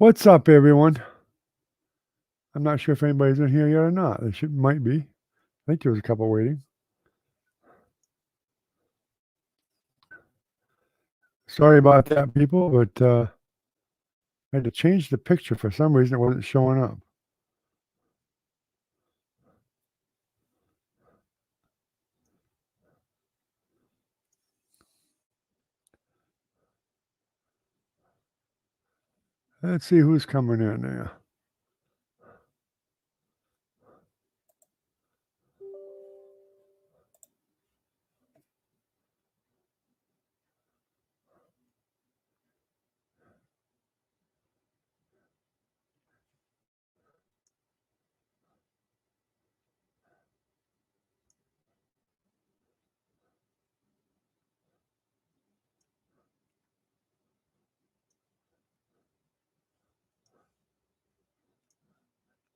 What's up, everyone? I'm not sure if anybody's in here yet or not. There might be. I think there was a couple waiting. Sorry about that, people, but I had to change the picture for some reason. It wasn't showing up. Let's see who's coming in there.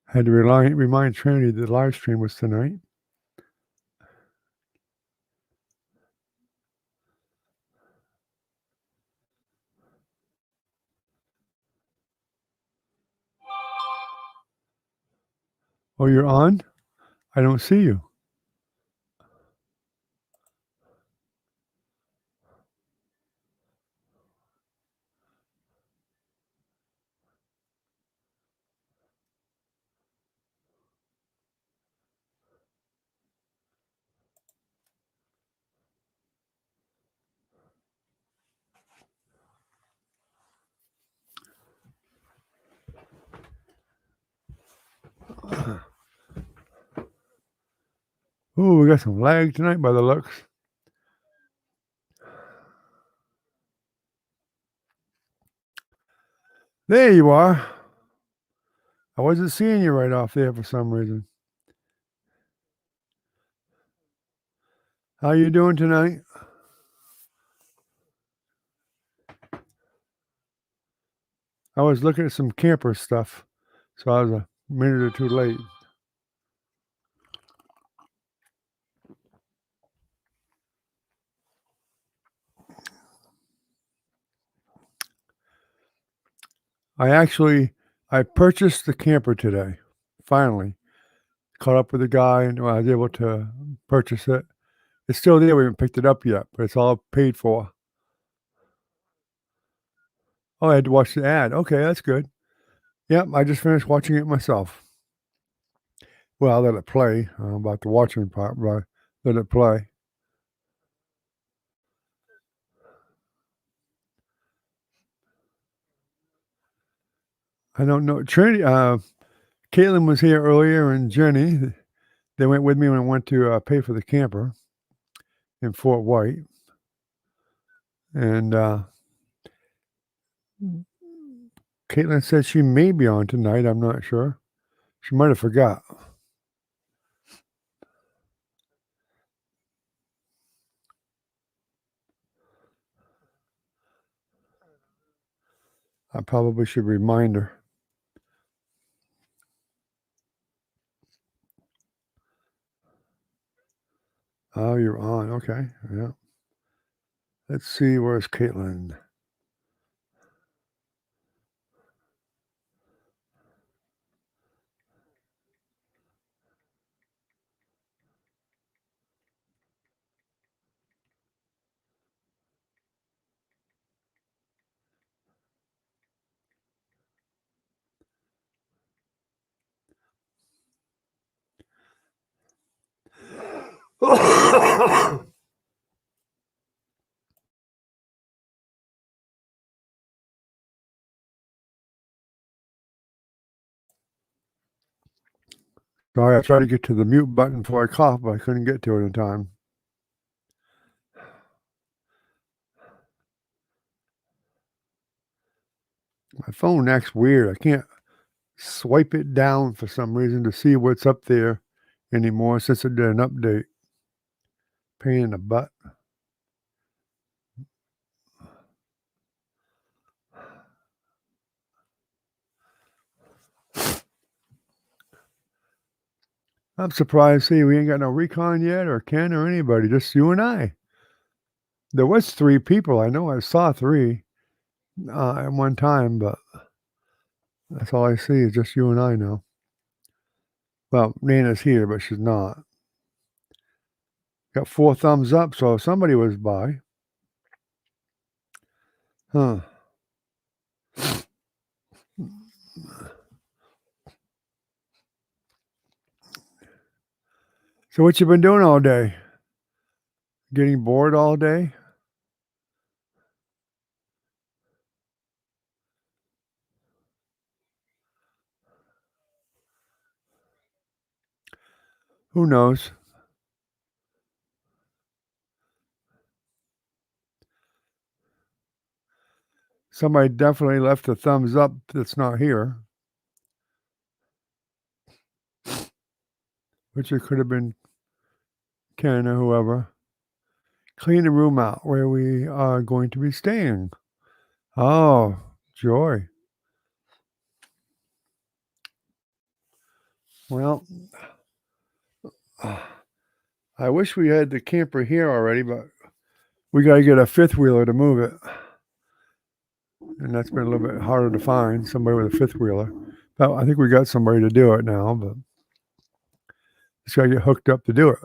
Had to remind Trinity that the live stream was tonight. Oh, you're on? I don't see you. Ooh, we got some lag tonight by the looks. There you are. I wasn't seeing you right off there for some reason. How you doing tonight? I was looking at some camper stuff, so I was a minute or two late. I purchased the camper today. Finally, caught up with the guy, and I was able to purchase it. It's still there. We haven't picked it up yet, but it's all paid for. Oh, I had to watch the ad. Okay, that's good. Yep, I just finished watching it myself. Well, I let it play. About the watching part, but I let it play. I don't know. Trinity, Caitlin was here earlier, and Jenny. They went with me when I went to pay for the camper in Fort White, and Caitlin said she may be on tonight. I'm not sure. She might have forgot. I probably should remind her. Oh, you're on. Okay. Yeah. Let's see. Where's Caitlin? Sorry, I tried to get to the mute button before I coughed, but I couldn't get to it in time. My phone acts weird. I can't swipe it down for some reason to see what's up there anymore since it did an update. Pain in the butt. I'm surprised. See, we ain't got no recon yet, or Ken, or anybody. Just you and I. There was 3 people. I know I saw 3 at one time, but That's all I see is just you and I now. Well, Nana's here, but she's not. Got 4 thumbs up, so somebody was by. Huh. So what you been doing all day? Getting bored all day? Who knows? Somebody definitely left a thumbs up that's not here. Which it could have been Ken or whoever. Clean the room out where we are going to be staying. Oh, joy. Well, I wish we had the camper here already, but we got to get a 5th wheeler to move it. And that's been a little bit harder to find, somebody with a 5th wheeler. But I think we got somebody to do it now, but just got to get hooked up to do it.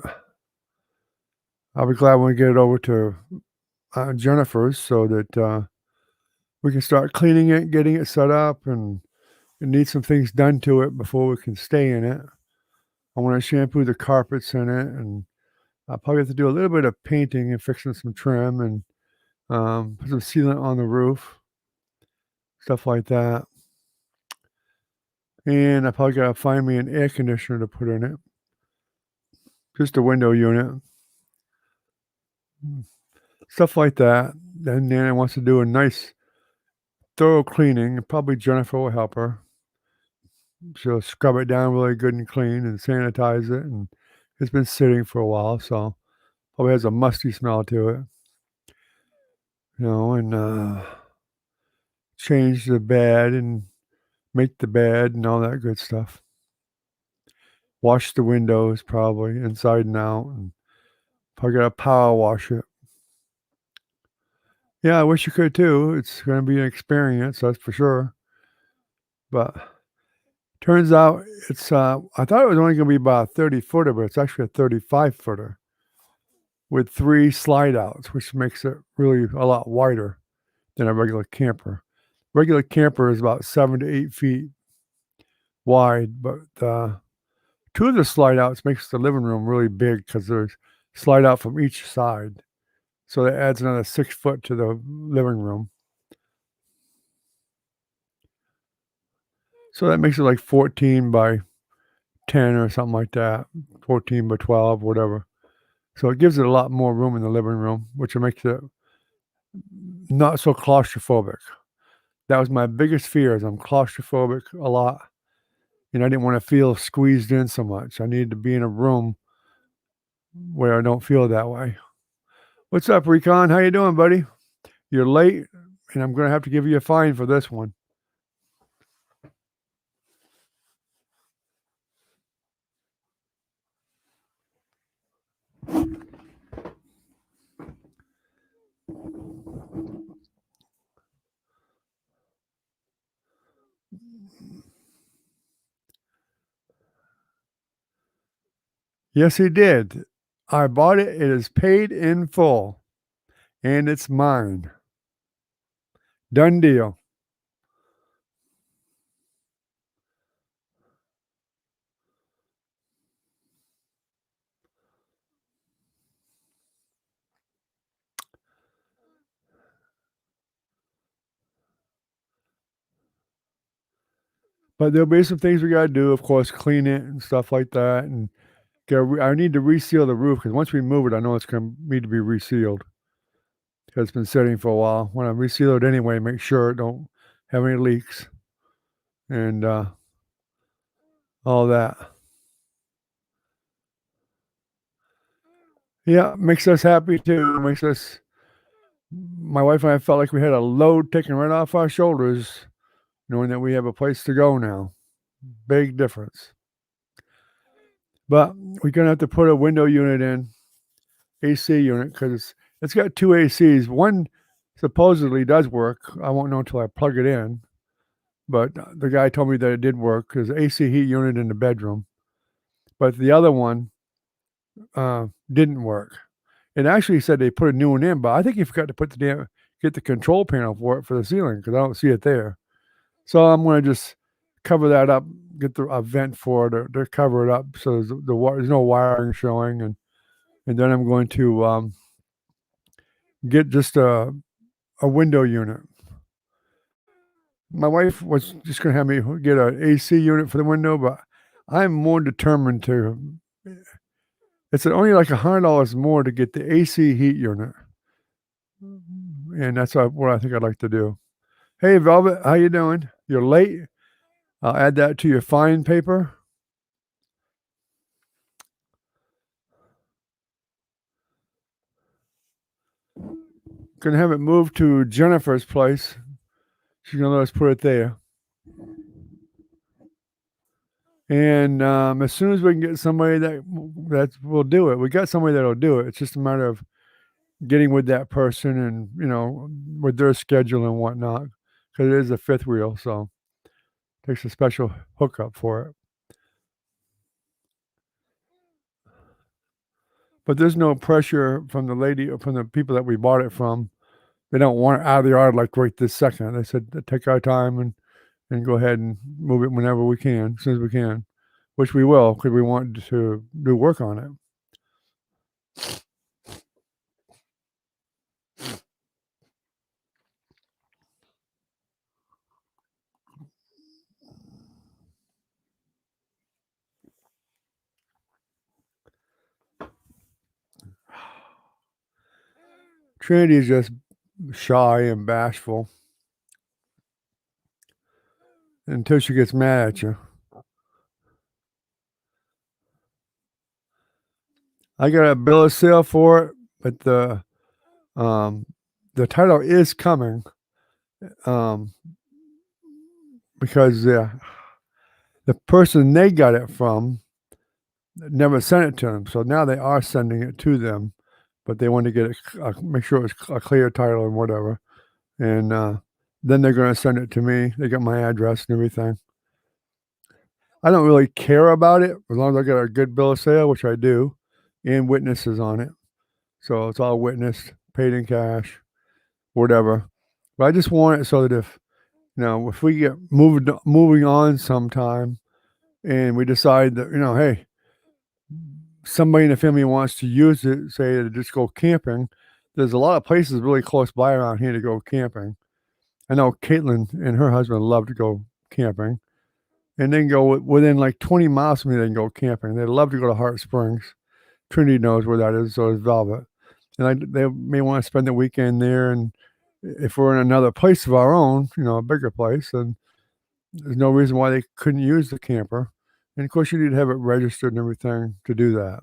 I'll be glad when we get it over to Jennifer's so that we can start cleaning it, getting it set up, and it needs some things done to it before we can stay in it. I want to shampoo the carpets in it, and I'll probably have to do a little bit of painting and fixing some trim and put some sealant on the roof, stuff like that. And I probably got to find me an air conditioner to put in it, just a window unit, stuff like that. Then Nana wants to do a nice, thorough cleaning. Probably Jennifer will help her. She'll scrub it down really good and clean and sanitize it. And it's been sitting for a while, so probably has a musty smell to it. And change the bed and make the bed and all that good stuff. Wash the windows probably inside and out, and probably gotta power wash it. Yeah, I wish you could too. It's gonna be an experience, that's for sure. But turns out it's I thought it was only gonna be about a 30-footer, but it's actually a 35-footer with 3 slide outs, which makes it really a lot wider than a regular camper. Regular camper is about 7 to 8 feet wide, but 2 of the slide outs makes the living room really big because there's slide out from each side. So that adds another 6 foot to the living room. So that makes it like 14 by 10 or something like that, 14 by 12, whatever. So it gives it a lot more room in the living room, which makes it not so claustrophobic. That was my biggest fear is I'm claustrophobic a lot. And I didn't want to feel squeezed in so much. I needed to be in a room where I don't feel that way. What's up, Recon? How you doing, buddy? You're late, and I'm going to have to give you a fine for this one. Yes, he did. I bought it. It is paid in full, and it's mine. Done deal. But there'll be some things we got to do, of course, clean it and stuff like that. And I need to reseal the roof because once we move it, I know it's going to need to be resealed because it's been sitting for a while. When I reseal it anyway, make sure it don't have any leaks and all that. Yeah, makes us happy too. My wife and I felt like we had a load taken right off our shoulders, knowing that we have a place to go now. Big difference. But we're gonna have to put a window unit in, AC unit, because it's got 2 ACs. One supposedly does work. I won't know until I plug it in. but the guy told me that it did work because AC heat unit in the bedroom, but the other one didn't work. And actually, he said they put a new one in, but I think he forgot to put get the control panel for it for the ceiling because I don't see it there. So I'm going to just cover that up, get a vent for it to cover it up so there's no wiring showing, and then I'm going to get just a window unit. My wife was just going to have me get an AC unit for the window, but I'm more determined to. It's only like $100 more to get the AC heat unit, and that's what I think I'd like to do. Hey, Velvet, how you doing? You're late. I'll add that to your fine paper. Gonna have it moved to Jennifer's place. She's gonna let us put it there. And as soon as we can get somebody that will do it, we got somebody that'll do it. It's just a matter of getting with that person and with their schedule and whatnot, because it is a fifth wheel, so it takes a special hookup for it. But there's no pressure from the people that we bought it from. They don't want it out of the yard like right this second. They said take our time and go ahead and move it whenever we can, as soon as we can, which we will because we want to do work on it. Trinity is just shy and bashful until she gets mad at you. I got a bill of sale for it, but the title is coming because the person they got it from never sent it to them, so now they are sending it to them, but they want to get it, make sure it's a clear title and whatever, and then they're going to send it to me. They got my address and everything. I don't really care about it as long as I get a good bill of sale, which I do, and witnesses on it. So it's all witnessed, paid in cash, whatever. But I just want it so that if we get moving on sometime, and we decide that hey, somebody in the family wants to use it, say to just go camping. There's a lot of places really close by around here to go camping. I know Caitlin and her husband love to go camping, and they can go within like 20 miles from me. They can go camping. They love to go to Hart Springs. Trinity knows where that is, so is Velvet. And they may want to spend the weekend there. And if we're in another place of our own, a bigger place, then there's no reason why they couldn't use the camper. And of course, you need to have it registered and everything to do that.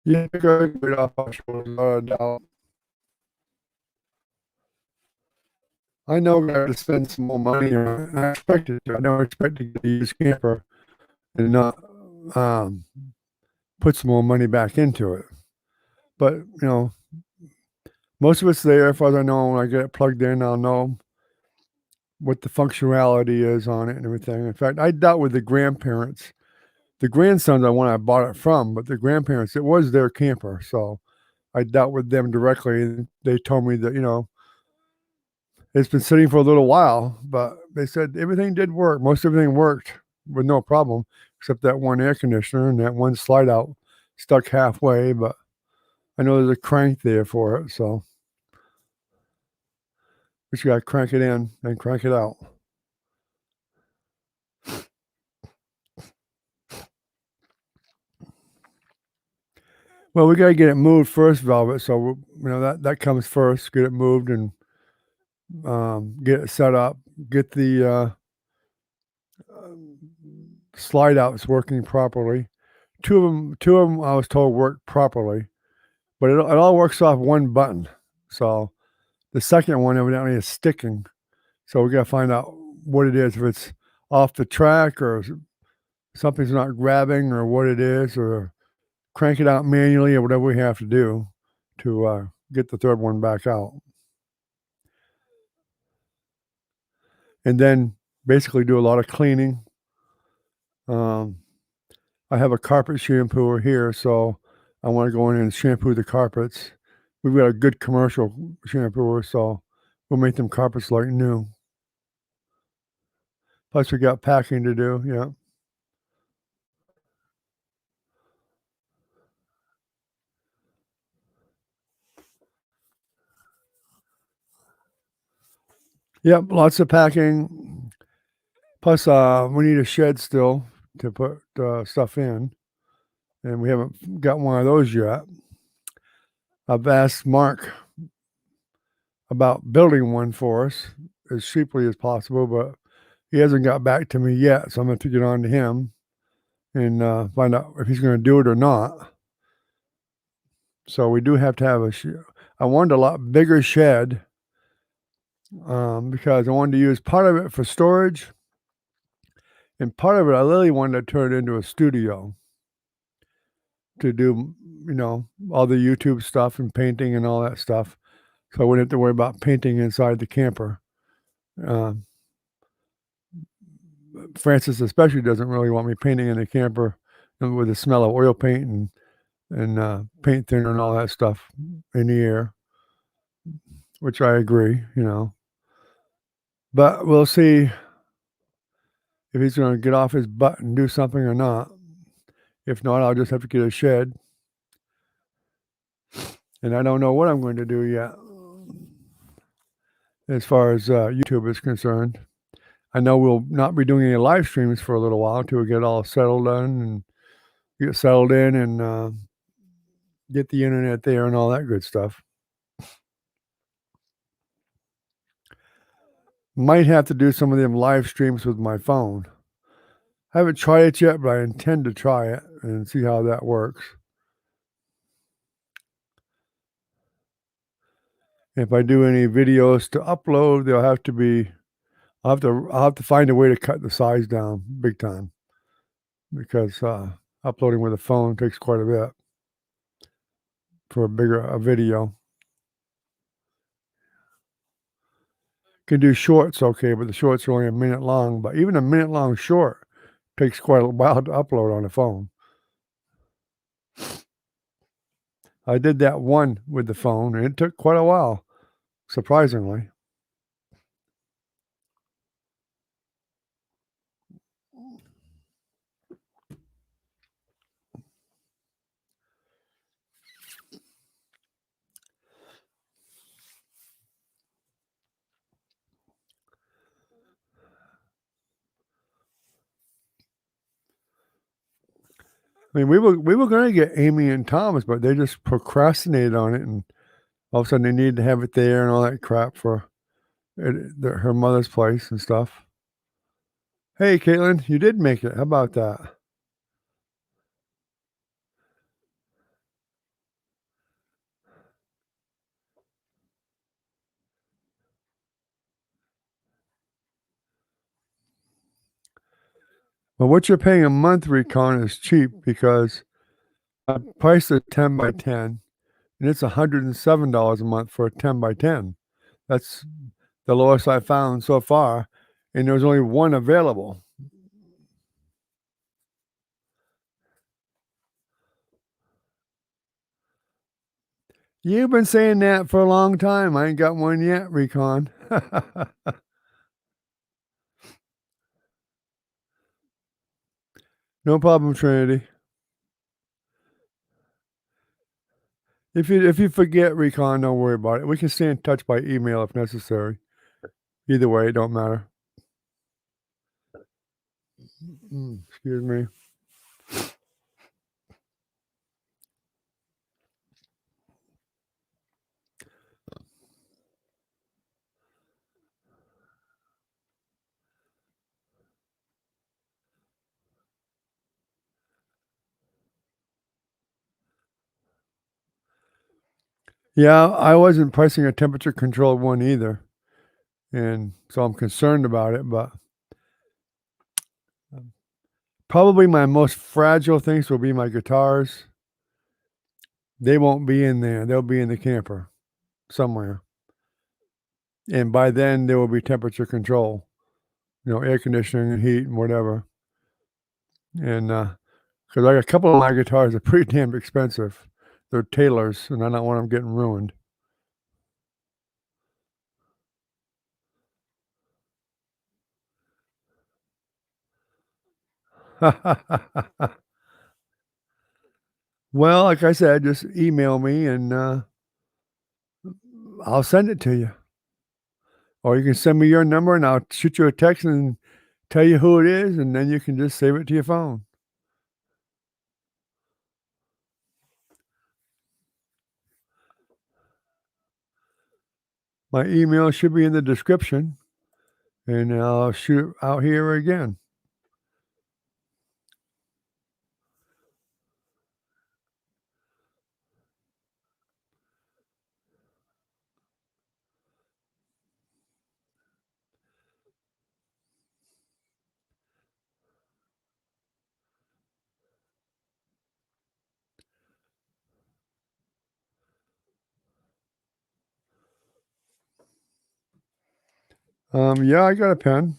Yeah, good. Right off our shoulders, without a doubt. I know I got to spend some more money on it, and I expected to. I don't expect to get a used camper and not put some more money back into it. But most of it's there. As far as I know, when I get it plugged in, I'll know what the functionality is on it and everything. In fact, I dealt with the grandparents. The grandsons are one I bought it from, but the grandparents, it was their camper. So I dealt with them directly, and they told me that, it's been sitting for a little while, but they said everything did work. Most everything worked with no problem, except that one air conditioner and that one slide out stuck halfway. But I know there's a crank there for it, so we just got to crank it in and crank it out. Well, we got to get it moved first, Velvet. So that comes first. Get it moved and get it set up. Get the slide out's working properly. Two of them I was told work properly, but it all works off one button. So the second one evidently is sticking. So we got to find out what it is, if it's off the track or something's not grabbing or what it is, or crank it out manually or whatever we have to do to get the third one back out. And then basically do a lot of cleaning. I have a carpet shampooer here, so I want to go in and shampoo the carpets. We've got a good commercial shampooer, so we'll make them carpets like new. Plus we got packing to do, yeah. Yep, lots of packing. Plus, we need a shed still to put stuff in, and we haven't got one of those yet. I've asked Mark about building one for us as cheaply as possible, but he hasn't got back to me yet, so I'm going to get on to him and find out if he's going to do it or not. So we do have to have I wanted a lot bigger shed because I wanted to use part of it for storage, and part of it I really wanted to turn it into a studio to do, all the YouTube stuff and painting and all that stuff. So I wouldn't have to worry about painting inside the camper. Francis especially doesn't really want me painting in the camper with the smell of oil paint and paint thinner and all that stuff in the air, which I agree, But we'll see if he's going to get off his butt and do something or not. If not, I'll just have to get a shed. And I don't know what I'm going to do yet as far as YouTube is concerned. I know we'll not be doing any live streams for a little while until we get all settled in and get settled in and get the internet there and all that good stuff. Might have to do some of them live streams with my phone. I haven't tried it yet, but I intend to try it and see how that works. If I do any videos to upload, they'll have to be I'll have to find a way to cut the size down big time because uploading with a phone takes quite a bit for a video. Can do shorts okay, but the shorts are only a minute long. But even a minute long short takes quite a while to upload on a phone. I did that one with the phone, and it took quite a while, surprisingly. I mean, we were going to get Amy and Thomas, but they just procrastinated on it, and all of a sudden they needed to have it there and all that crap for her mother's place and stuff. Hey, Caitlin, you did make it. How about that? Well, what you're paying a month, Recon, is cheap because I priced it 10 by 10, and it's $107 a month for a 10 by 10. That's the lowest I found so far, and there's only one available. You've been saying that for a long time. I ain't got one yet, Recon. No problem, Trinity. If you forget, Recon, don't worry about it. We can stay in touch by email if necessary. Either way, it don't matter. Excuse me. Yeah, I wasn't pricing a temperature controlled one either, and so I'm concerned about it, but probably my most fragile things will be my guitars. They won't be in there, they'll be in the camper somewhere, and by then, there will be temperature control, air conditioning and heat and whatever, and, 'cause like a couple of my guitars are pretty damn expensive. They're Taylors, and I don't want them getting ruined. Well, like I said, just email me and, I'll send it to you. Or you can send me your number and I'll shoot you a text and tell you who it is, and then you can just save it to your phone. My email should be in the description, and I'll shoot it out here again. Yeah, I got a pen.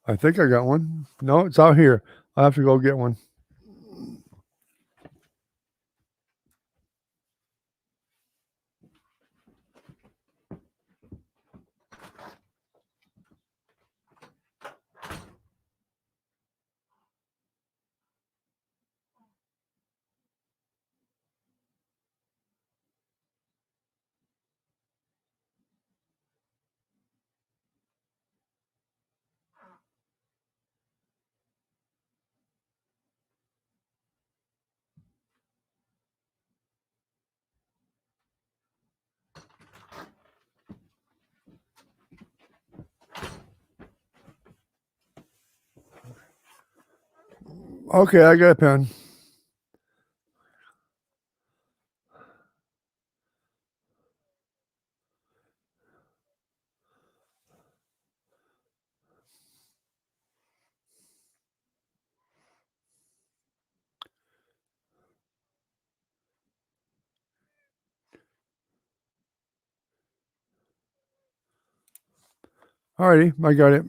I think I got one. No, it's out here. I'll have to go get one. Okay, I got a pen. Alrighty, I got it.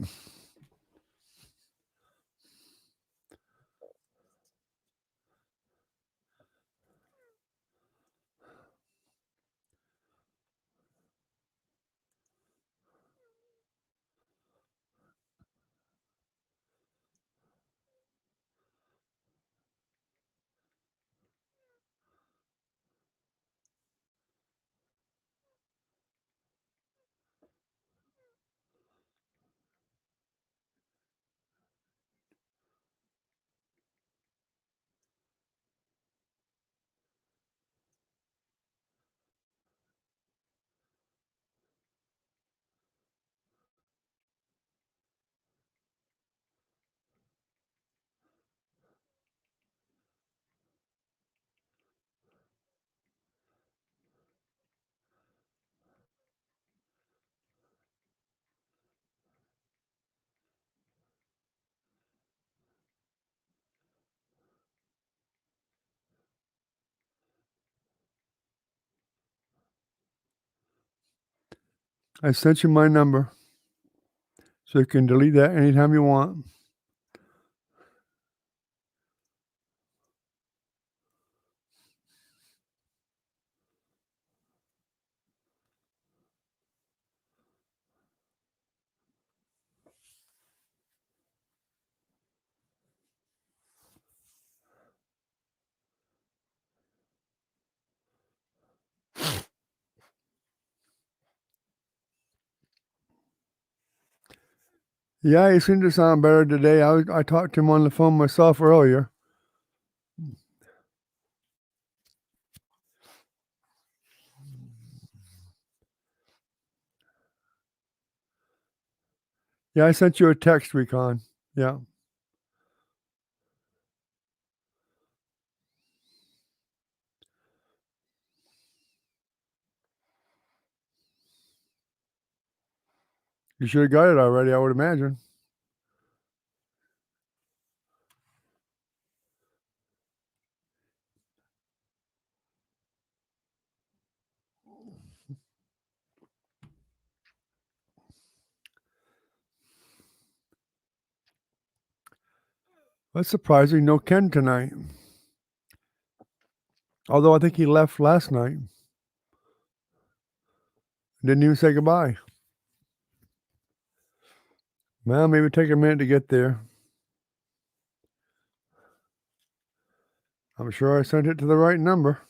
I sent you my number, so you can delete that anytime you want. Yeah, you seem to sound better today. I talked to him on the phone myself earlier. Yeah, I sent you a text, Recon. Yeah. You should have got it already, I would imagine. That's surprising. No Ken tonight. Although I think he left last night. Didn't even say goodbye. Well, maybe take a minute to get there. I'm sure I sent it to the right number.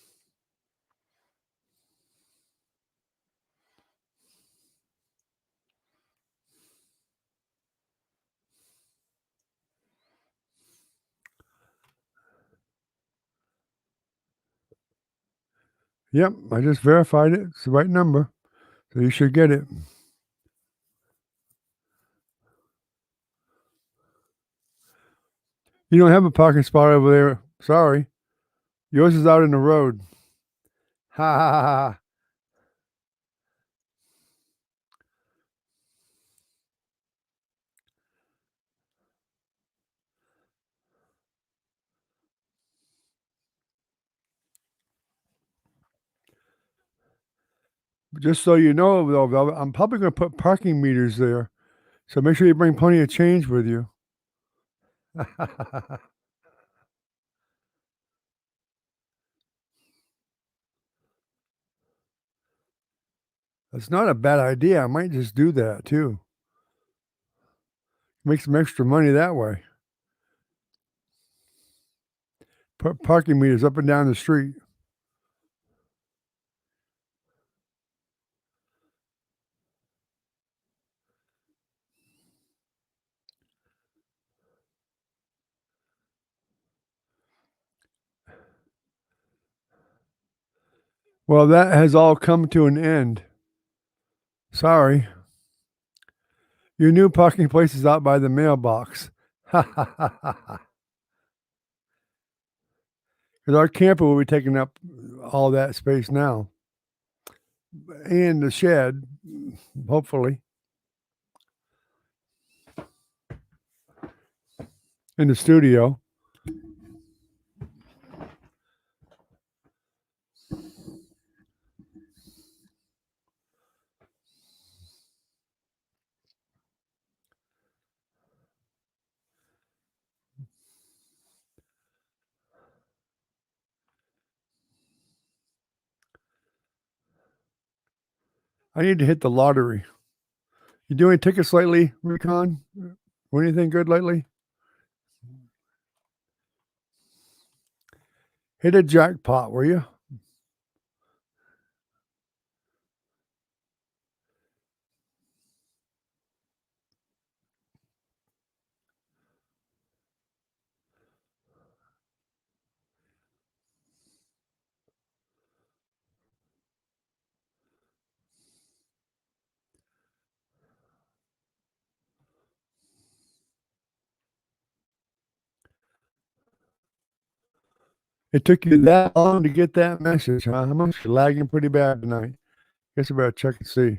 Yep, I just verified it. It's the right number. So you should get it. You don't have a parking spot over there. Sorry. Yours is out in the road. Ha ha ha ha. Just so you know, though, Velvet, I'm probably going to put parking meters there. So make sure you bring plenty of change with you. That's not a bad idea. I might just do that too. Make some extra money that way. Put parking meters up and down the street. Well, that has all come to an end. Sorry. Your new parking place is out by the mailbox. Ha ha ha ha ha. Because our camper will be taking up all that space now. And the shed, hopefully. In the studio. I need to hit the lottery. You do any tickets lately, Recon? Win anything good lately? Hit a jackpot, will you? It took you that long to get that message, huh? How much? You're lagging pretty bad tonight. Guess I better check and see.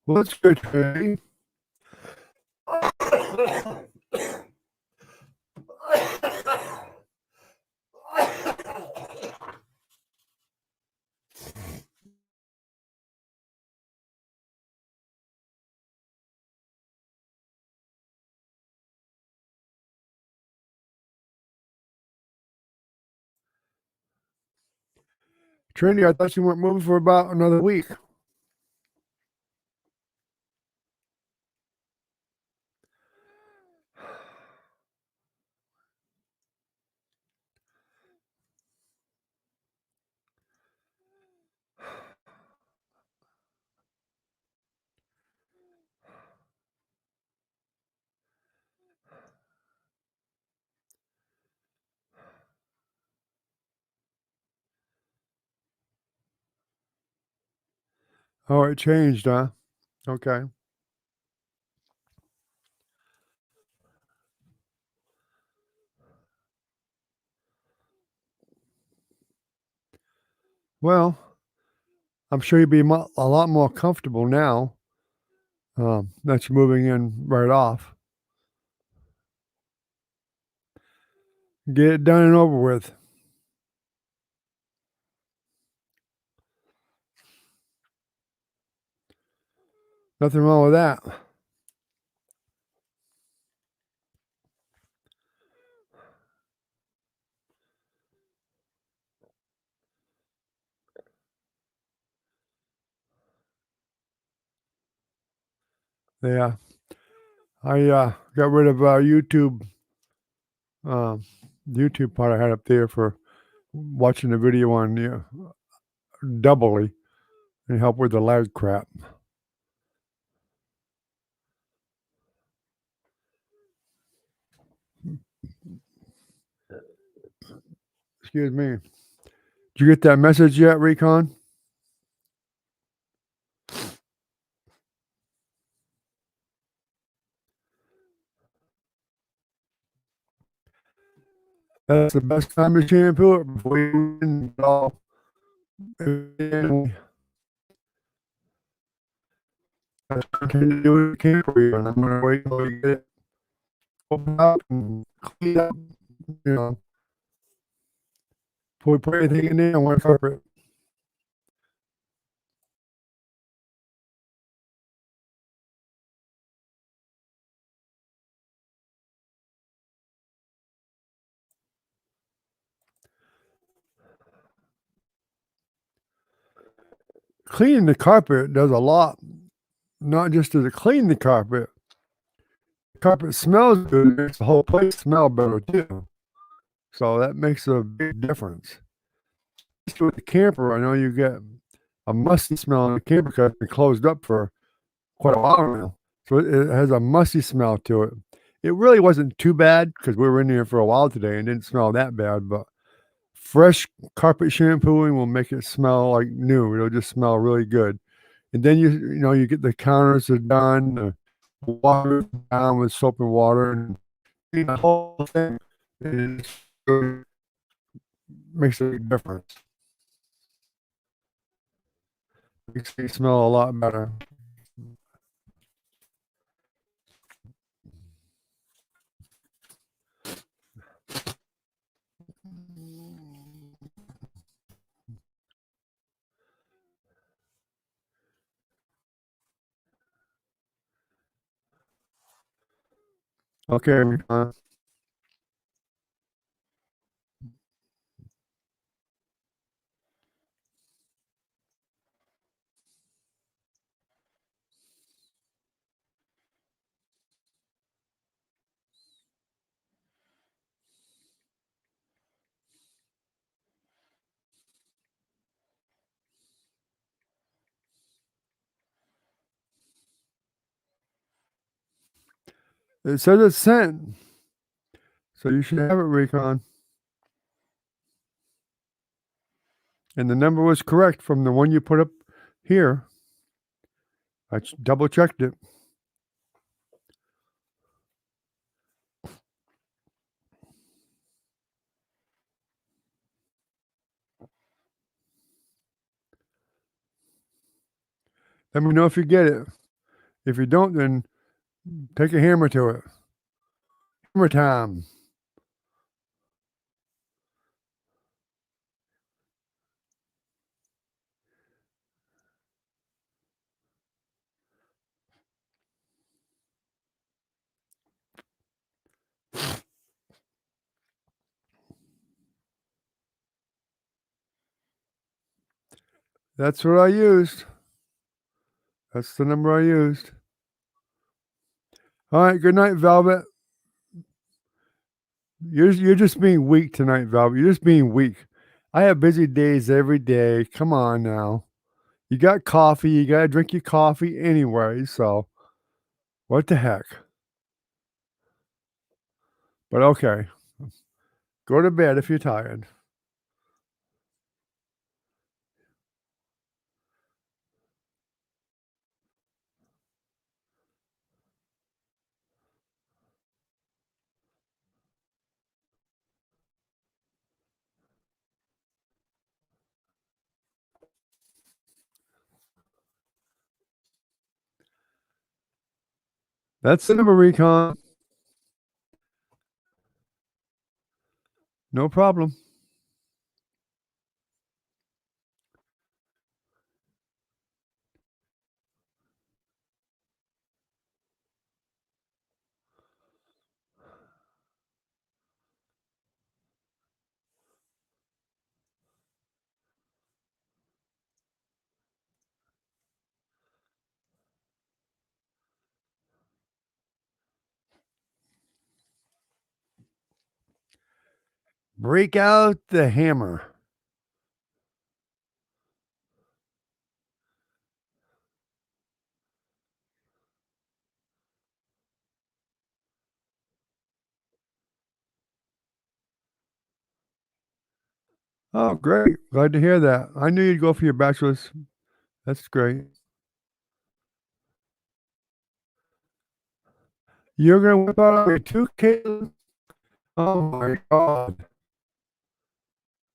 Well, that's good, Trey. Trinity, I thought you weren't moving for about another week. Oh, it changed, huh? Okay. Well, I'm sure you'd be a lot more comfortable now that you're moving in right off. Get it done and over with. Nothing wrong with that. Yeah. I got rid of uh, YouTube part I had up there for watching the video on doubly and help with the lag crap. Excuse me. Did you get that message yet, Recon? That's the best time to shampoo it before you get all. I can do it camper, and I'm gonna wait until you get it opened up and clean up. You know, put everything in there on one carpet. Cleaning the carpet does a lot. Not just does it clean the carpet smells good. It makes the whole place smell better too. So that makes a big difference. With the camper, I know you get a musty smell in the camper because it's been closed up for quite a while now. So it has a musty smell to it. It really wasn't too bad because we were in there for a while today and didn't smell that bad. But fresh carpet shampooing will make it smell like new. It'll just smell really good. And then you get the counters are done, the water down with soap and water, and the whole thing. It makes a big difference. Makes me smell a lot better. Okay, it says it's sent, so you should have it, Recon. And the number was correct from the one you put up here. I double checked it. Let me know if you get it. If you don't, then take a hammer to it. Hammer time. That's what I used. That's the number I used. All right, good night, Velvet. You're just being weak tonight, Velvet. You're just being weak. I have busy days every day. Come on now. You got coffee. You got to drink your coffee anyway. So, what the heck? But okay. Go to bed if you're tired. That's the number, Recon. No problem. Break out the hammer. Oh, great. Glad to hear that. I knew you'd go for your bachelor's. That's great. You're gonna whip out on me too, Caitlin? Oh my god.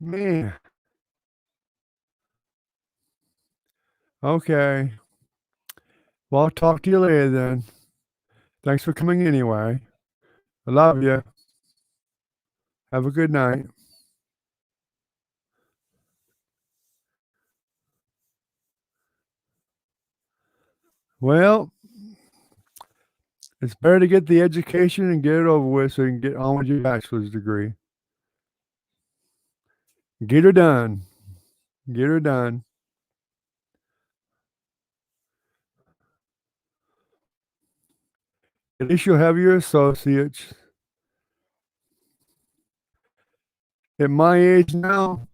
Man. Okay. Well, I'll talk to you later then. Thanks for coming anyway. I love you. Have a good night. Well, it's better to get the education and get it over with so you can get on with your bachelor's degree. Get her done. Get her done. At least you'll have your associates. At my age now,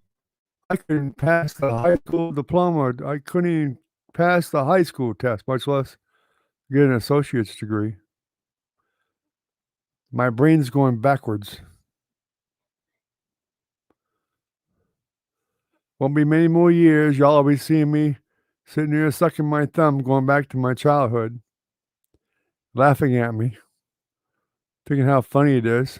I couldn't pass the high school diploma. I couldn't even pass the high school test, much less get an associate's degree. My brain's going backwards. Won't be many more years. Y'all will be seeing me sitting here sucking my thumb, going back to my childhood, laughing at me, thinking how funny it is.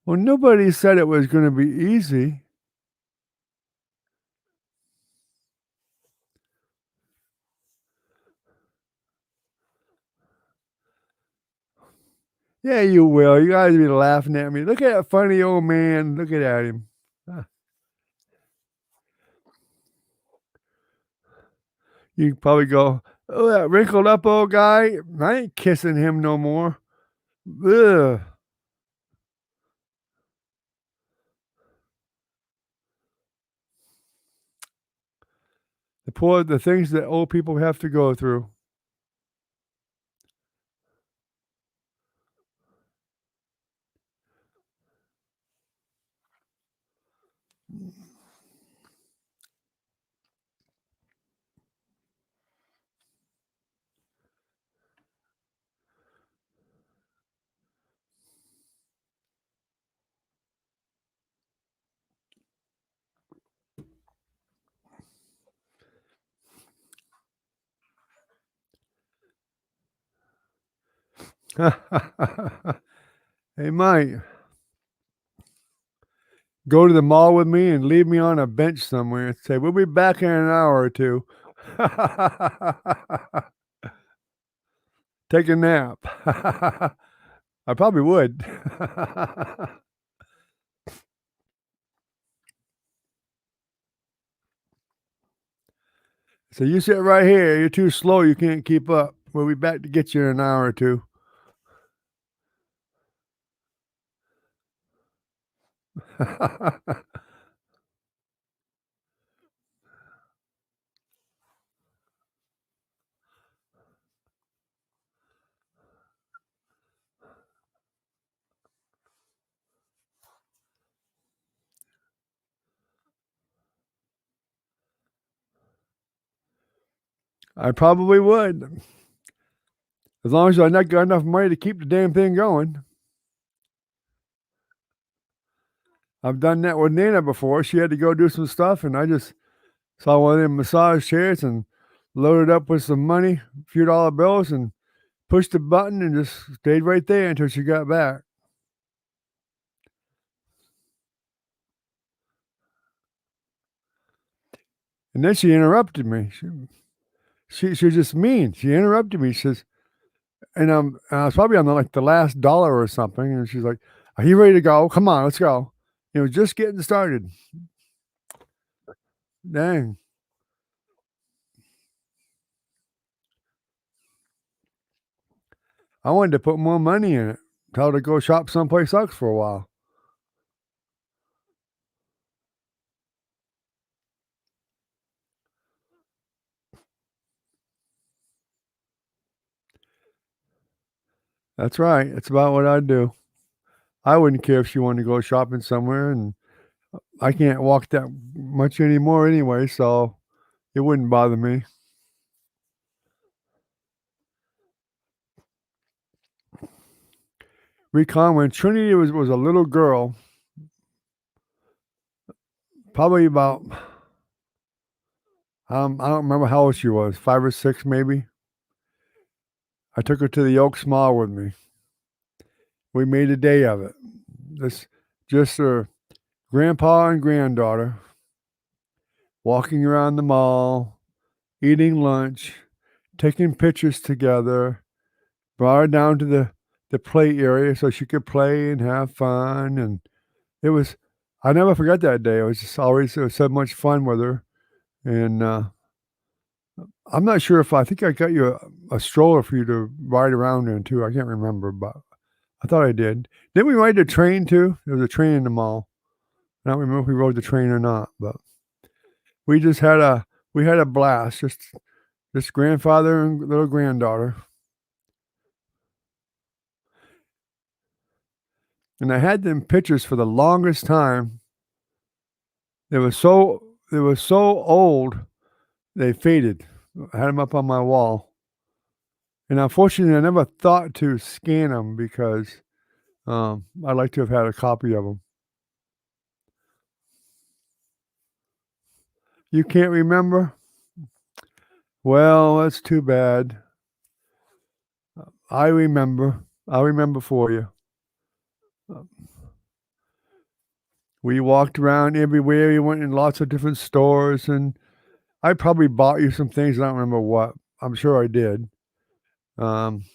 Well, nobody said it was going to be easy. Yeah, you will. You guys be laughing at me. Look at that funny old man. Look at him. You probably go, oh, that wrinkled up old guy. I ain't kissing him no more. Ugh. The things that old people have to go through. Hey, Mike, go to the mall with me and leave me on a bench somewhere and say, we'll be back in an hour or two. Take a nap. I probably would. So you sit right here. You're too slow. You can't keep up. We'll be back to get you in an hour or two. I probably would. As long as I not got enough money to keep the damn thing going. I've done that with Nana before. She had to go do some stuff, and I just saw one of them massage chairs and loaded up with some money, a few dollar bills, and pushed the button and just stayed right there until she got back. And then she interrupted me. She was just mean. She interrupted me. She says, and I was probably on like the last dollar or something, and she's like, "Are you ready to go? Come on, let's go." Just getting started. Dang. I wanted to put more money in it. Tell her to go shop someplace else for a while. That's right. It's about what I'd do. I wouldn't care if she wanted to go shopping somewhere, and I can't walk that much anymore anyway, so it wouldn't bother me. Recall when Trinity was a little girl, probably about I don't remember how old she was, 5 or 6 maybe. I took her to the Oaks Mall with me. We made a day of it. This just her grandpa and granddaughter walking around the mall, eating lunch, taking pictures together, brought her down to the play area so she could play and have fun, and it was I never forget that day. It was so much fun with her, and, I'm not sure if I think I got you a stroller for you to ride around in too. I can't remember, but I thought I did. Didn't we ride the train too? There was a train in the mall. I don't remember if we rode the train or not, but we just had a blast. Just grandfather and little granddaughter. And I had them pictures for the longest time. They were so old, they faded. I had them up on my wall. And unfortunately, I never thought to scan them because, I'd like to have had a copy of them. You can't remember? Well, that's too bad. I remember. I'll remember for you. We walked around everywhere. We went in lots of different stores, and I probably bought you some things. I don't remember what. I'm sure I did. Um,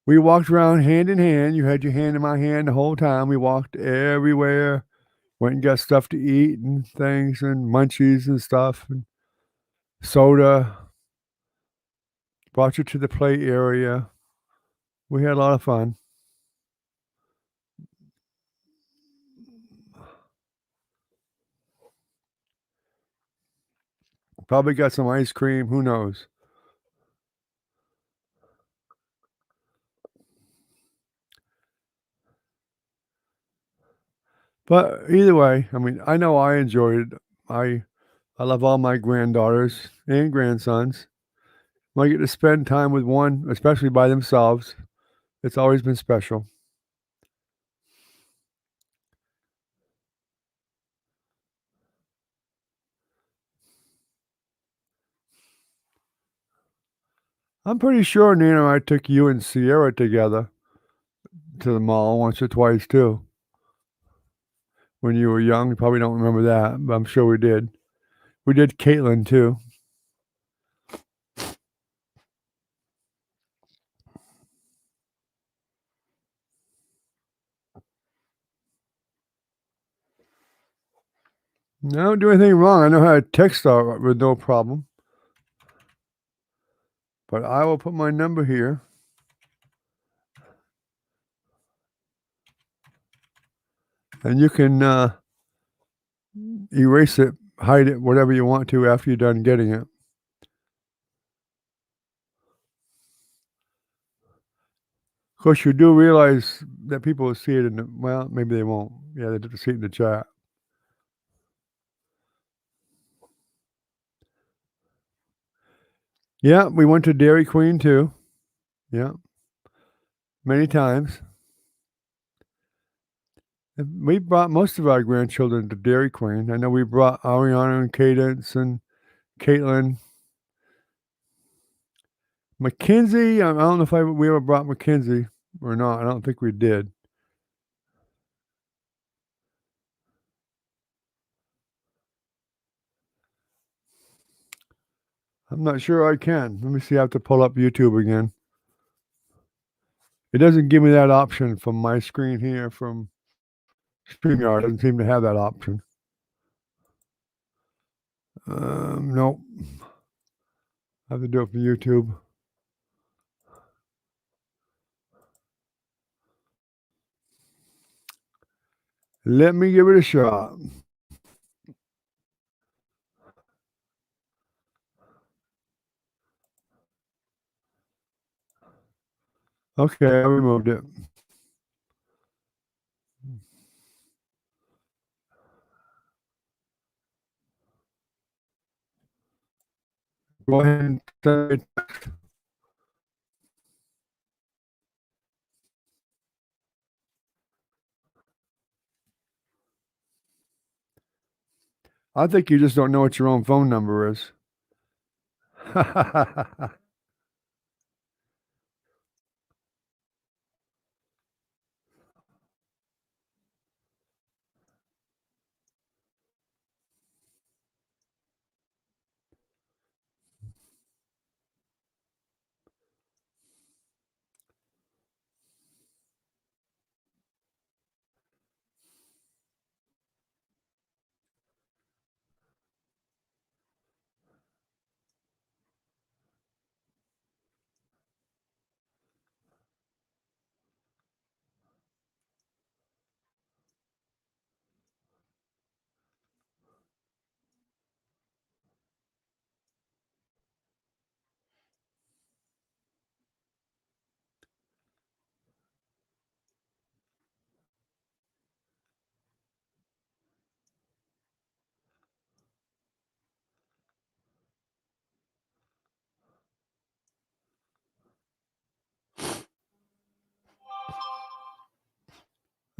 we walked around hand in hand. You had your hand in my hand the whole time. We walked everywhere. Went and got stuff to eat and things and munchies and stuff and soda. Brought you to the play area. We had a lot of fun. Probably got some ice cream. Who knows? But either way, I mean, I know I enjoyed it. I love all my granddaughters and grandsons. When I get to spend time with one, especially by themselves, it's always been special. I'm pretty sure Nina and I took you and Sierra together to the mall once or twice too. When you were young, you probably don't remember that, but I'm sure we did. We did Caitlin too. I don't do anything wrong. I know how to text her with no problem. But I will put my number here. And you can erase it, hide it, whatever you want to after you're done getting it. Of course, you do realize that people will see it in the, well, maybe they won't. Yeah, they see it in the chat. Yeah, we went to Dairy Queen too. Yeah, many times. We brought most of our grandchildren to Dairy Queen. I know we brought Ariana and Cadence and Caitlin. Mackenzie, I don't know if we ever brought Mackenzie or not. I don't think we did. I'm not sure I can. Let me see. I have to pull up YouTube again. It doesn't give me that option from my screen here from StreamYard. It doesn't seem to have that option. Nope. I have to do it from YouTube. Let me give it a shot. Okay, I removed it. Go ahead and send it. I think you just don't know what your own phone number is.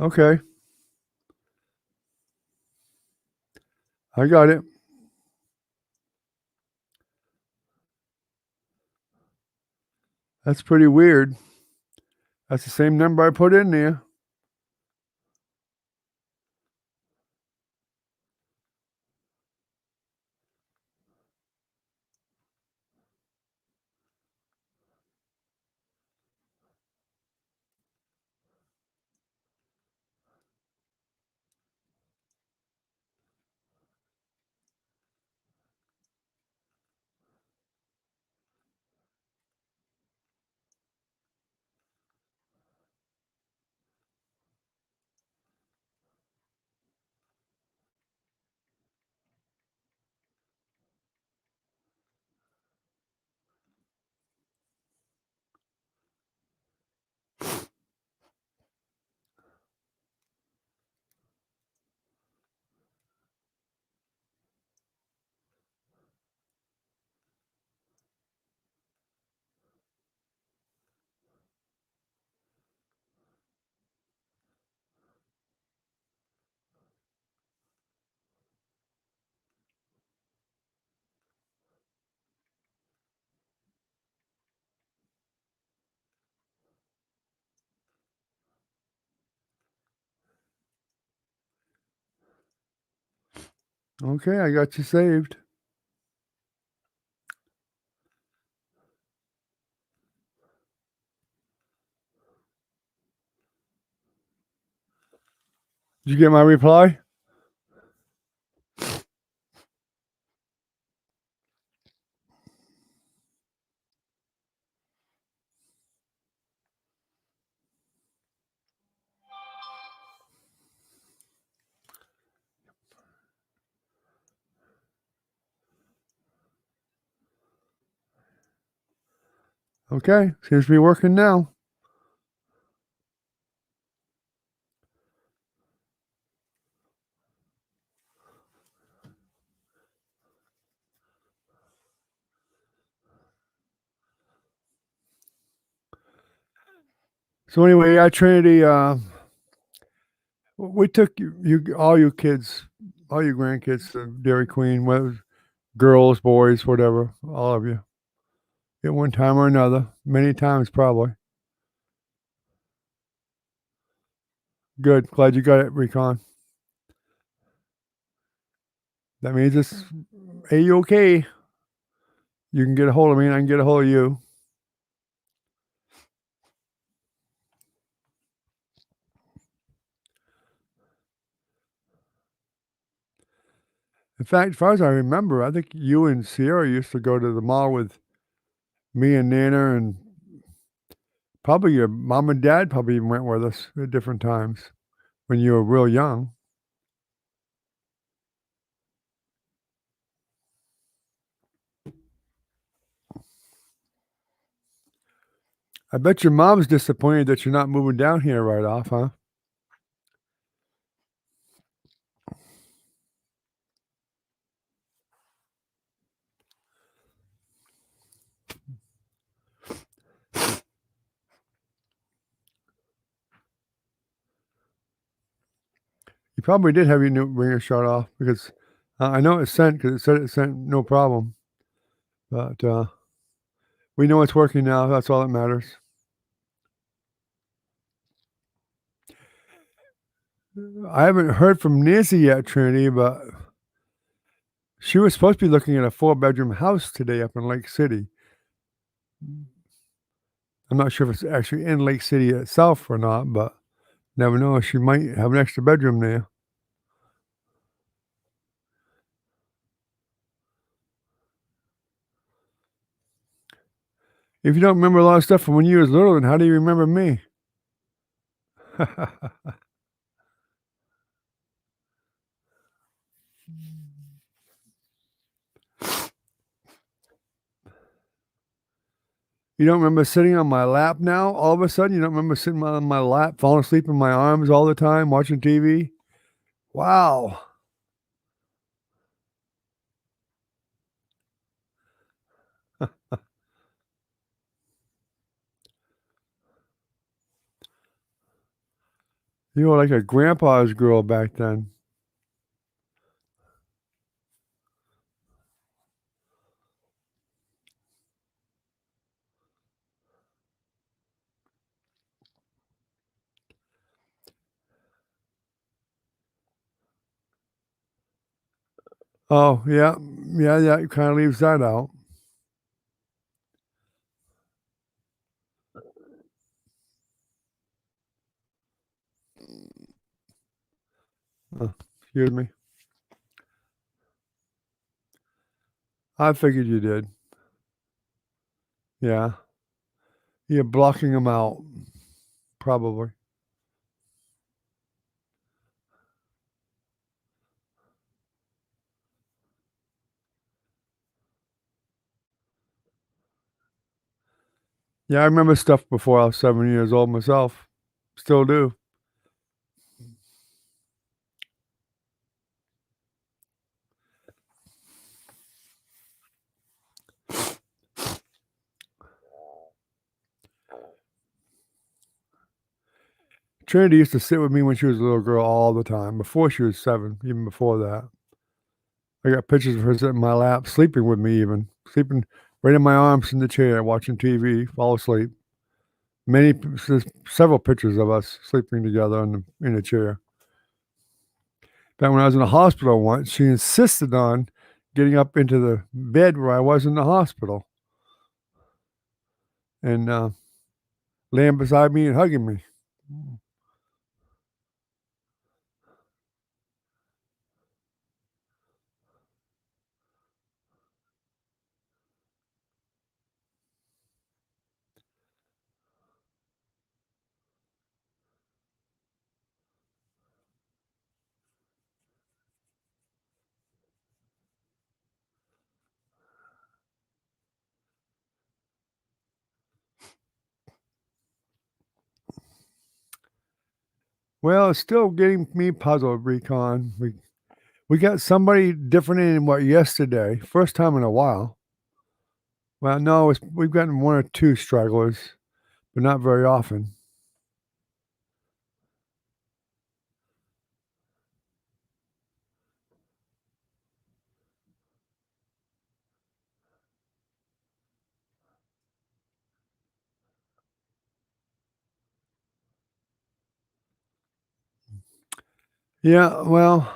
Okay. I got it. That's pretty weird. That's the same number I put in there. Okay, I got you saved. Did you get my reply? Okay, seems to be working now. So anyway, at Trinity, we took you all you kids, all you grandkids to Dairy Queen, whether girls, boys, whatever, all of you, at one time or another, many times probably. Good, glad you got it, Recon. That means it's A-OK. You can get a hold of me, and I can get a hold of you. In fact, as far as I remember, I think you and Sierra used to go to the mall with me and Nana, and probably your mom and dad probably even went with us at different times when you were real young. I bet your mom's disappointed that you're not moving down here right off, huh? You probably did have your new ringer shut off because I know it's sent because it said it sent no problem. But we know it's working now. That's all that matters. I haven't heard from Nancy yet, Trinity, but she was supposed to be looking at a 4-bedroom house today up in Lake City. I'm not sure if it's actually in Lake City itself or not, but never know. She might have an extra bedroom there. If you don't remember a lot of stuff from when you was little, then how do you remember me? You don't remember sitting on my lap now? All of a sudden, you don't remember sitting on my lap, falling asleep in my arms all the time, watching TV? Wow. You were like a grandpa's girl back then. Oh, yeah. Yeah, that kinda leaves that out. Excuse me. I figured you did. Yeah. You're blocking them out, probably. Yeah, I remember stuff before I was 7 years old myself. Still do. Trinity used to sit with me when she was a little girl all the time, before she was 7, even before that. I got pictures of her sitting in my lap, sleeping with me even, sleeping right in my arms in the chair, watching TV, fall asleep. Several pictures of us sleeping together in a chair. Back when I was in the hospital once, she insisted on getting up into the bed where I was in the hospital and, laying beside me and hugging me. Well, it's still getting me puzzled, Recon. We got somebody different in what yesterday, first time in a while. Well, no, we've gotten 1 or 2 stragglers, but not very often. Yeah, well,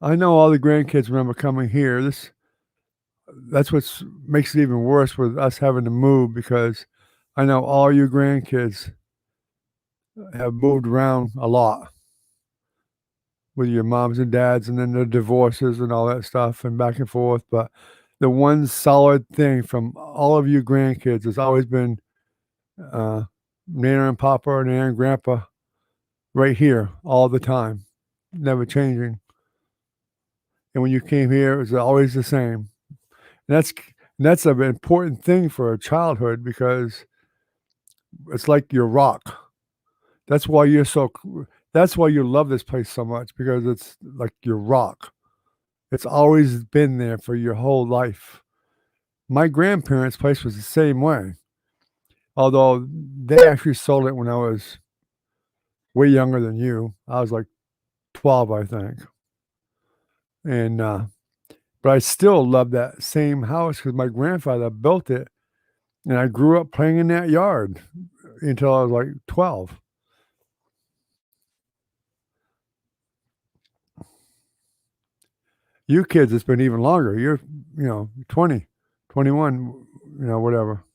I know all the grandkids remember coming here. That's what's makes it even worse with us having to move because I know all you grandkids have moved around a lot with your moms and dads and then the divorces and all that stuff and back and forth. But the one solid thing from all of you grandkids has always been uh, Nana and Papa and Nana and Grandpa right here all the time, never changing. And when you came here, it was always the same. And that's an important thing for a childhood because it's like your rock. That's why you're so. That's why you love this place so much because it's like your rock. It's always been there for your whole life. My grandparents' place was the same way, although they actually sold it when I was way younger than you. I was like 12, I think, and but I still love that same house because my grandfather built it, and I grew up playing in that yard until I was like 12. You kids, it's been even longer. You're, 20, 21, whatever.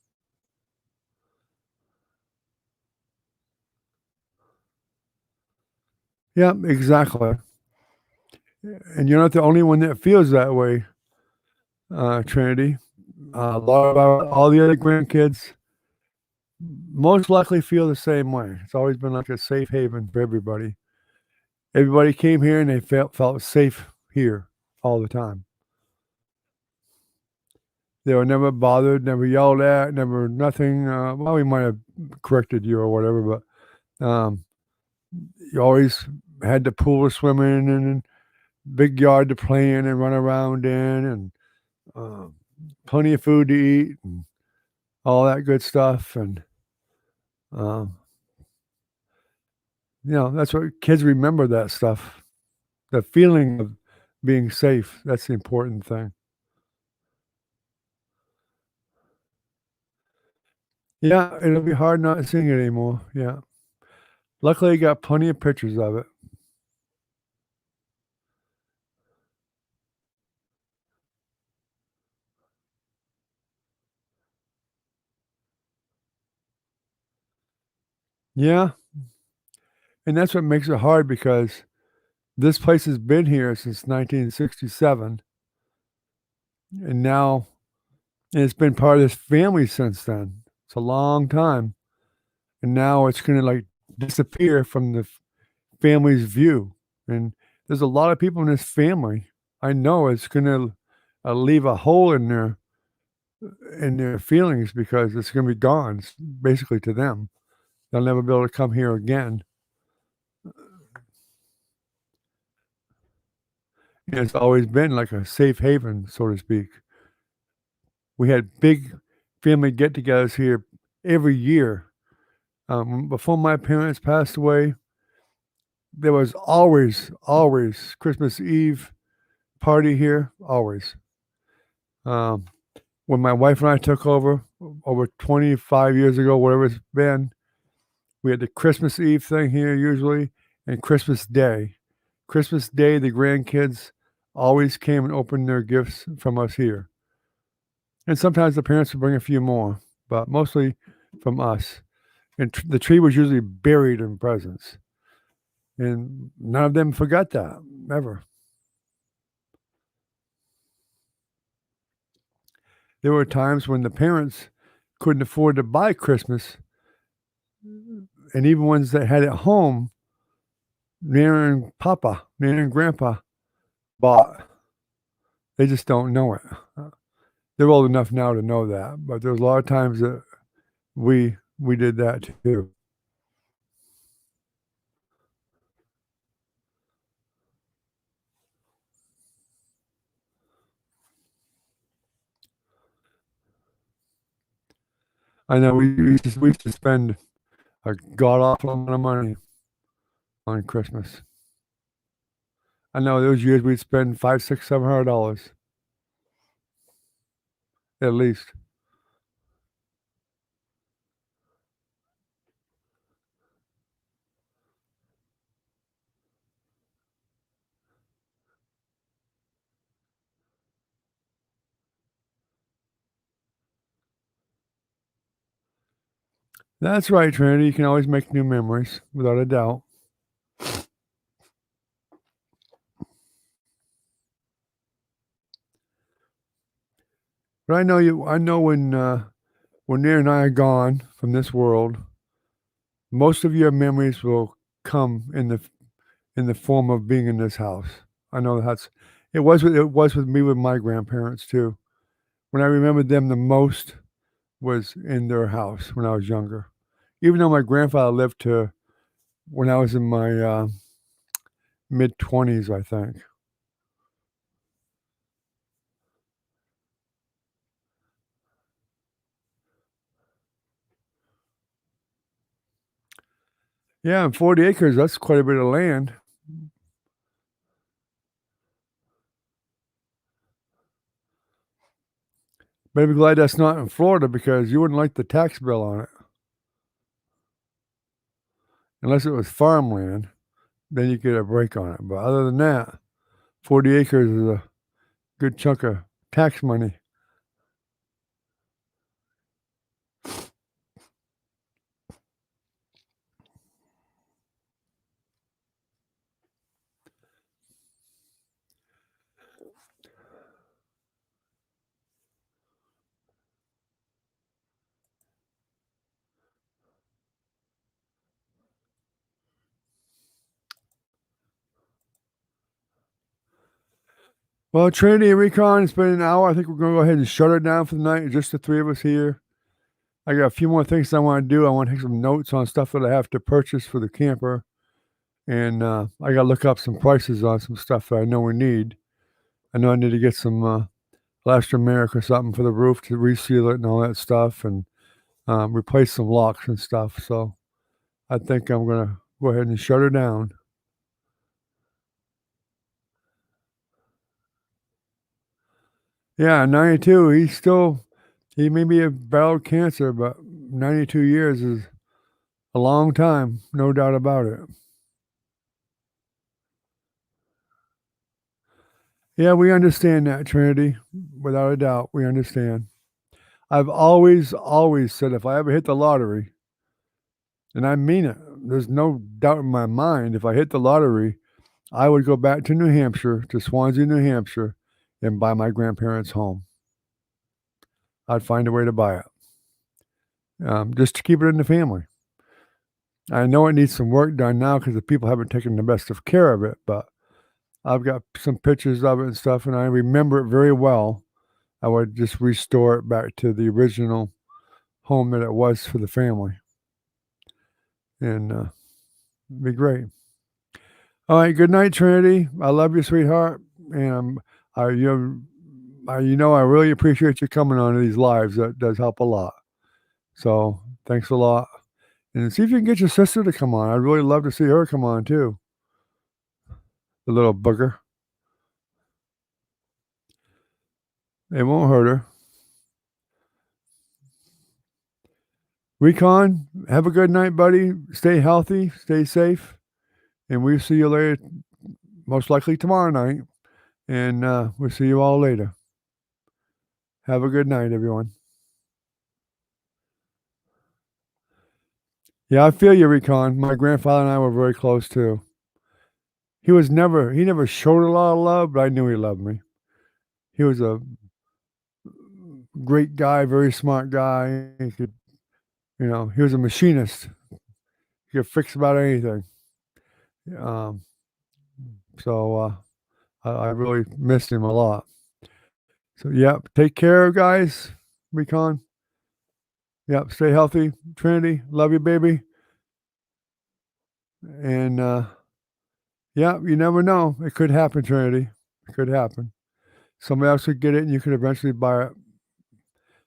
Yeah, exactly. And you're not the only one that feels that way, Trinity. A lot of all the other grandkids most likely feel the same way. It's always been like a safe haven for everybody. Everybody came here and they felt safe here all the time. They were never bothered, never yelled at, never nothing. Well, we might have corrected you or whatever, but you always had the pool to swim in and big yard to play in and run around in, and uh, plenty of food to eat and all that good stuff. And uh, that's what kids remember, that stuff. The feeling of being safe. That's the important thing. Yeah, it'll be hard not seeing it anymore. Yeah. Luckily, I got plenty of pictures of it. Yeah, and that's what makes it hard because this place has been here since 1967, and now and it's been part of this family since then. It's a long time, and now it's gonna, like, disappear from the family's view, and there's a lot of people in this family. I know it's gonna, leave a hole in their feelings because it's gonna be gone, basically to them. They'll never be able to come here again. And it's always been like a safe haven, so to speak. We had big family get-togethers here every year. Before my parents passed away, there was always Christmas Eve party here, always. Um, when my wife and I took over 25 years ago, whatever it's been, we had the Christmas Eve thing here usually and Christmas Day. Christmas Day, the grandkids always came and opened their gifts from us here. And sometimes the parents would bring a few more, but mostly from us. And the tree was usually buried in presents. And none of them forgot that, ever. There were times when the parents couldn't afford to buy Christmas, and even ones that had it home, Nana and Grandpa bought. They just don't know it. They're old enough now to know that, but there's a lot of times that we we did that too. I know we used to spend a god awful amount of money on Christmas. I know those years we'd spend $500, $600, $700 at least. That's right, Trinity. You can always make new memories, without a doubt. But I know when Nair and I are gone from this world, most of your memories will come in the form of being in this house. I know it was with me with my grandparents too. When I remembered them the most was in their house when I was younger. Even though my grandfather lived to when I was in my mid-20s, I think. Yeah, and 40 acres, that's quite a bit of land. Maybe glad that's not in Florida because you wouldn't like the tax bill on it. Unless it was farmland, then you get a break on it. But other than that, 40 acres is a good chunk of tax money. Well, Trinity and Recon, it's been an hour. I think we're going to go ahead and shut it down for the night. Just the three of us here. I got a few more things I want to do. I want to take some notes on stuff that I have to purchase for the camper. And I got to look up some prices on some stuff that I know we need. I know I need to get some Elastomeric or something for the roof to reseal it and all that stuff and replace some locks and stuff. So I think I'm going to go ahead and shut her down. Yeah, 92. He may be a battled cancer, but 92 years is a long time, no doubt about it. Yeah, we understand that, Trinity. Without a doubt, we understand. I've always said if I ever hit the lottery, and I mean it, there's no doubt in my mind, if I hit the lottery, I would go back to New Hampshire, to Swansea, New Hampshire, and buy my grandparents' home. I'd find a way to buy it, just to keep it in the family. I know it needs some work done now because the people haven't taken the best of care of it, but I've got some pictures of it and stuff, and I remember it very well. I would just restore it back to the original home that it was for the family, and it'd be great. All right, good night, Trinity. I love you, sweetheart, and I really appreciate you coming on to these lives. That does help a lot. So thanks a lot, and see if you can get your sister to come on. I'd really love to see her come on too. The little booger. It won't hurt her. Recon, have a good night, buddy. Stay healthy, stay safe, and we'll see you later, most likely tomorrow night. And we'll see you all later. Have a good night, everyone. Yeah, I feel you, Recon. My grandfather and I were very close too. He never showed a lot of love, but I knew he loved me. He was a great guy, very smart guy. He was a machinist. He could fix about anything. Um, so I really missed him a lot. So, yeah, take care, guys. Recon. Yep. Stay healthy, Trinity. Love you, baby. And yeah, you never know. It could happen, Trinity. It could happen. Somebody else could get it, and you could eventually buy it.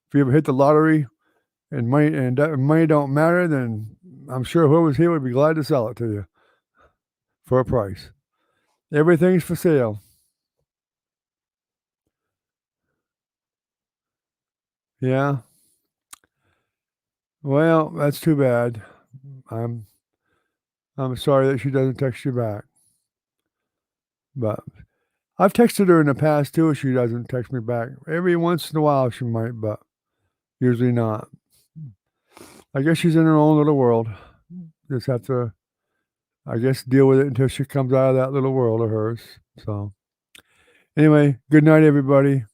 If you ever hit the lottery and money don't matter, then I'm sure whoever's here would be glad to sell it to you for a price. Everything's for sale. Yeah. Well, that's too bad. I'm I'm sorry that she doesn't text you back. But I've texted her in the past too. She doesn't text me back. Every once in a while she might, but usually not. I guess she's in her own little world. Just have to, I guess, deal with it until she comes out of that little world of hers. So, anyway, good night, everybody.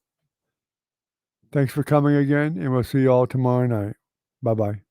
Thanks for coming again, and we'll see you all tomorrow night. Bye bye.